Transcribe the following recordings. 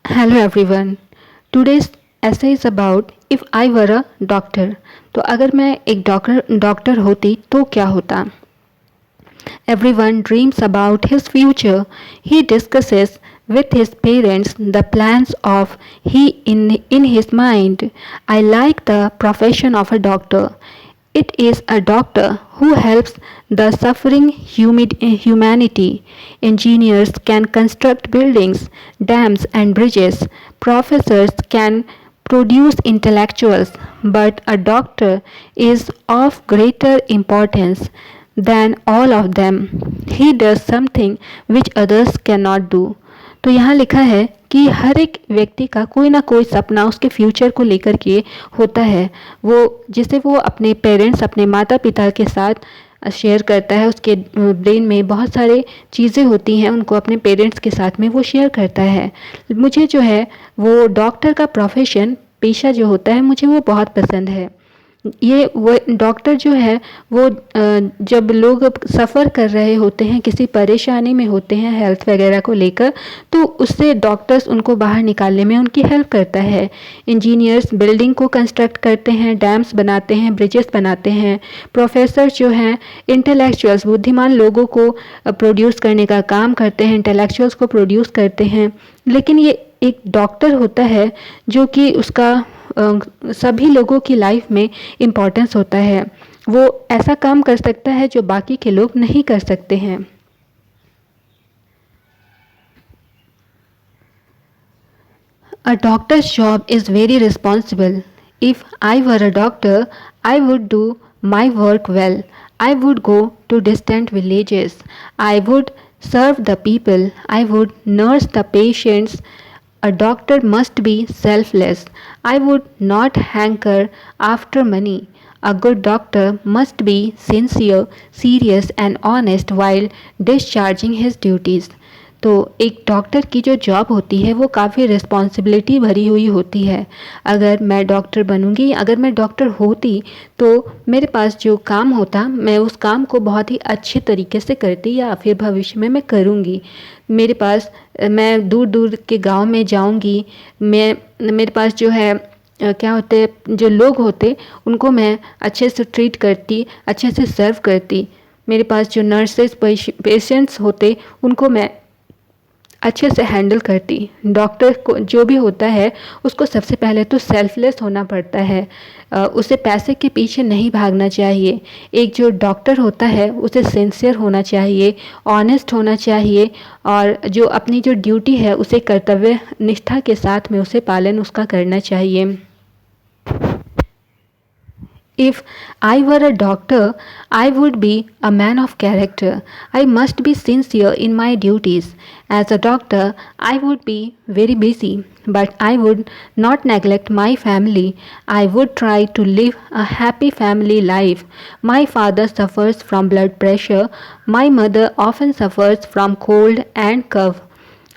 Hello everyone. Today's essay is about if I were a doctor. तो अगर मैं एक डॉक्टर होती तो क्या होता. Everyone dreams about his future. He discusses with his parents the plans of he in his mind. I like the profession of a doctor. It is a doctor who helps the suffering humanity. Engineers can construct buildings, dams, and bridges. Professors can produce intellectuals, but a doctor is of greater importance than all of them. He does something which others cannot do. तो यहाँ लिखा है कि हर एक व्यक्ति का कोई ना कोई सपना उसके फ्यूचर को लेकर के होता है, वो जिसे वो अपने पेरेंट्स, अपने माता पिता के साथ शेयर करता है. उसके ब्रेन में बहुत सारे चीज़ें होती हैं, उनको अपने पेरेंट्स के साथ में वो शेयर करता है. मुझे जो है वो डॉक्टर का प्रोफेशन, पेशा जो होता है, मुझे वो बहुत पसंद है. ये वो डॉक्टर जो है वो जब लोग सफ़र कर रहे होते हैं, किसी परेशानी में होते हैं हेल्थ वगैरह को लेकर, तो उससे डॉक्टर्स उनको बाहर निकालने में उनकी हेल्प करता है. इंजीनियर्स बिल्डिंग को कंस्ट्रक्ट करते हैं, डैम्स बनाते हैं, ब्रिजेस बनाते हैं. प्रोफेसर जो हैं इंटेलेक्चुअल्स, बुद्धिमान लोगों को प्रोड्यूस करने का काम करते हैं, इंटेलेक्चुअल्स को प्रोड्यूस करते हैं. लेकिन ये एक डॉक्टर होता है जो कि उसका सभी लोगों की लाइफ में इम्पोर्टेंस होता है. वो ऐसा काम कर सकता है जो बाकी के लोग नहीं कर सकते हैं. A doctor's job is very responsible. If I were a doctor, I would do my work well. I would go to distant villages. I would serve the people. I would nurse the patients. A doctor must be selfless. I would not hanker after money. A good doctor must be sincere, serious, and honest while discharging his duties. तो एक doctor की जो job होती है वो काफ़ी responsibility भरी हुई होती है. अगर मैं डॉक्टर बनूंगी, अगर मैं डॉक्टर होती, तो मेरे पास जो काम होता, मैं उस काम को बहुत ही अच्छे तरीके से करती या फिर भविष्य में मैं करूंगी. मेरे पास मैं दूर दूर के गांव में जाऊंगी. मेरे पास जो है क्या होते, जो लोग होते उनको मैं अच्छे से ट्रीट करती, अच्छे से सर्व करती. मेरे पास जो नर्सेस, पेशेंट्स होते, उनको मैं अच्छे से हैंडल करती. डॉक्टर को जो भी होता है उसको सबसे पहले तो सेल्फलेस होना पड़ता है. उसे पैसे के पीछे नहीं भागना चाहिए. एक जो डॉक्टर होता है उसे सिंसियर होना चाहिए, ऑनेस्ट होना चाहिए, और जो अपनी जो ड्यूटी है उसे कर्तव्य निष्ठा के साथ में उसे पालन उसका करना चाहिए. If I were a doctor, I would be a man of character. I must be sincere in my duties. As a doctor, I would be very busy, but I would not neglect my family. I would try to live a happy family life. My father suffers from blood pressure. My mother often suffers from cold and cough.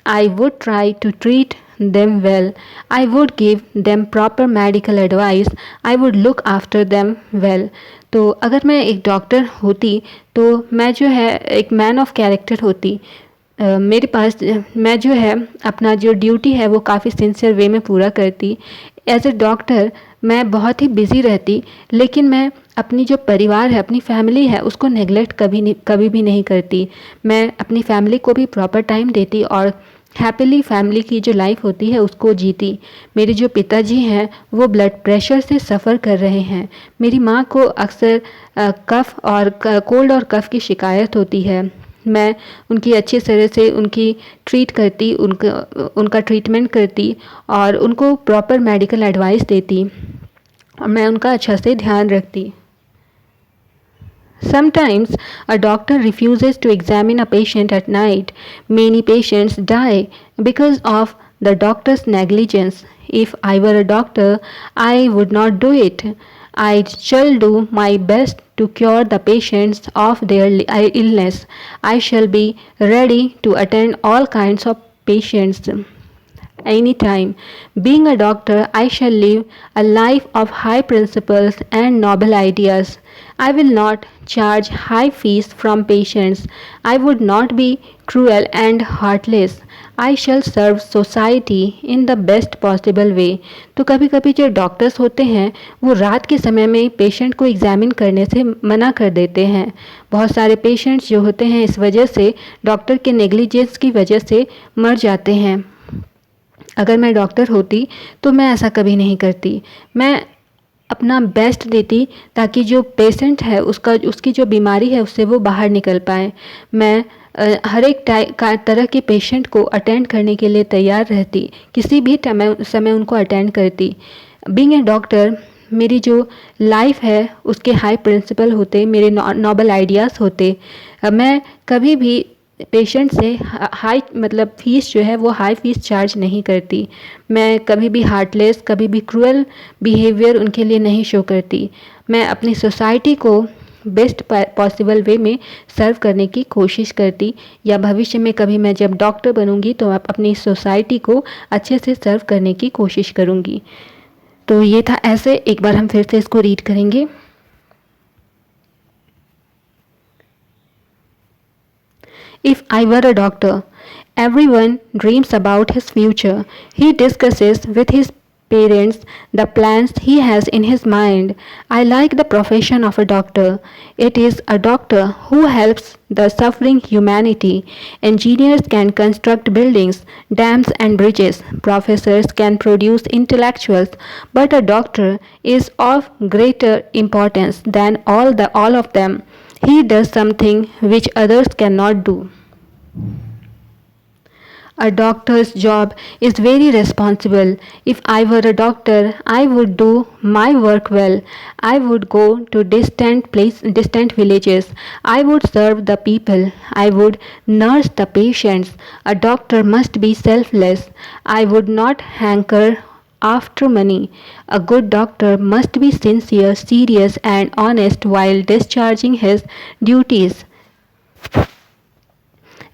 I would try to treat them well. I would give them proper medical advice. I would look after them well. तो अगर मैं एक doctor होती तो मैं जो है एक मैन ऑफ कैरेक्टर होती. मेरे पास मैं जो है अपना जो ड्यूटी है वो काफ़ी सिंसियर वे में पूरा करती. एज ए डॉक्टर मैं बहुत ही बिज़ी रहती, लेकिन मैं अपनी जो परिवार है, अपनी फैमिली है, उसको नेगलेक्ट कभी भी नहीं करती. मैं अपनी फैमिली को भी प्रॉपर टाइम देती और हैप्पीली फैमिली की जो लाइफ होती है उसको जीती. मेरे जो पिताजी हैं वो ब्लड प्रेशर से सफ़र कर रहे हैं. मेरी माँ को अक्सर कफ़ और कोल्ड और कफ़ की शिकायत होती है. मैं उनकी अच्छी तरह से उनकी ट्रीट करती, उनका ट्रीटमेंट करती और उनको प्रॉपर मेडिकल एडवाइस देती और मैं उनका अच्छा से ध्यान रखती. Sometimes a doctor refuses to examine a patient at night. Many patients die because of the doctor's negligence. If I were a doctor, I would not do it. I shall do my best to cure the patients of their illness. I shall be ready to attend all kinds of patients anytime. Being a doctor, I shall live a life of high principles and noble ideas. I will not charge high fees from patients. I would not be cruel and heartless. I shall serve society in the best possible way. तो कभी कभी जो doctors होते हैं वो रात के समय में पेशेंट को एग्जामिन करने से मना कर देते हैं। बहुत सारे पेशेंट्स जो होते हैं इस वजह से डॉक्टर के नेग्लिजेंस की वजह से मर जाते हैं। अगर मैं डॉक्टर होती तो मैं ऐसा कभी नहीं करती। मैं अपना बेस्ट देती ताकि जो पेशेंट है उसकी जो बीमारी है उससे वो बाहर निकल पाए। मैं हर एक तरह के पेशेंट को अटेंड करने के लिए तैयार रहती, किसी भी समय उनको अटेंड करती। बीइंग ए डॉक्टर मेरी जो लाइफ है उसके हाई प्रिंसिपल होते, मेरे नोबल आइडियाज़ होते। मैं कभी भी पेशेंट से हाई मतलब फ़ीस जो है वो हाई फ़ीस चार्ज नहीं करती। मैं कभी भी हार्टलेस, कभी भी क्रूअल बिहेवियर उनके लिए नहीं शो करती। मैं अपनी सोसाइटी को बेस्ट पॉसिबल वे में सर्व करने की कोशिश करती, या भविष्य में कभी मैं जब डॉक्टर बनूंगी तो अपनी सोसाइटी को अच्छे से सर्व करने की कोशिश करूंगी। तो ये था ऐसे, एक बार हम फिर से इसको रीड करेंगे। If I were a doctor, everyone dreams about his future. He discusses with his parents the plans he has in his mind. I like the profession of a doctor. It is a doctor who helps the suffering humanity. Engineers can construct buildings, dams, and bridges. Professors can produce intellectuals, but a doctor is of greater importance than all of them. He does something which others cannot do. A doctor's job is very responsible. If I were a doctor, I would do my work well. I would go to distant villages. I would serve the people. I would nurse the patients. A doctor must be selfless. I would not hanker after money. A good doctor must be sincere, serious, and honest while discharging his duties.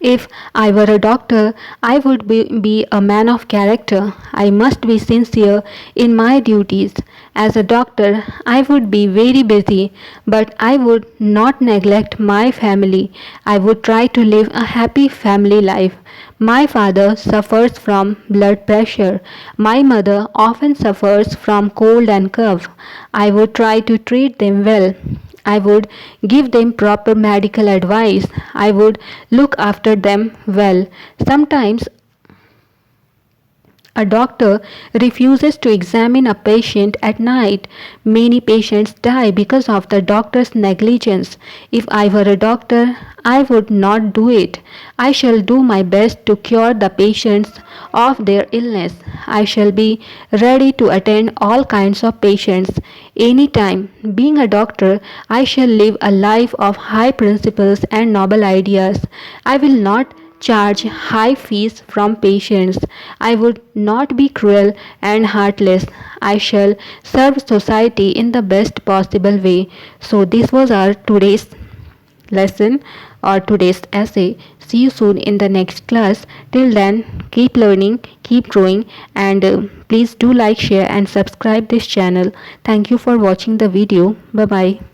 If I were a doctor, I would be a man of character. I must be sincere in my duties. As a doctor, I would be very busy, but I would not neglect my family. I would try to live a happy family life. My father suffers from blood pressure. My mother often suffers from cold and cough. I would try to treat them well. I would give them proper medical advice. I would look after them well. Sometimes a doctor refuses to examine a patient at night. Many patients die because of the doctor's negligence. If I were a doctor, I would not do it. I shall do my best to cure the patients of their illness. I shall be ready to attend all kinds of patients anytime. Being a doctor, I shall live a life of high principles and noble ideas. I will not charge high fees from patients. I would not be cruel and heartless. I shall serve society in the best possible way. So this was our today's lesson or today's essay. See you soon in the next class. Till then, keep learning, keep growing, and please do like, share, and subscribe this channel. Thank you for watching the video. Bye bye.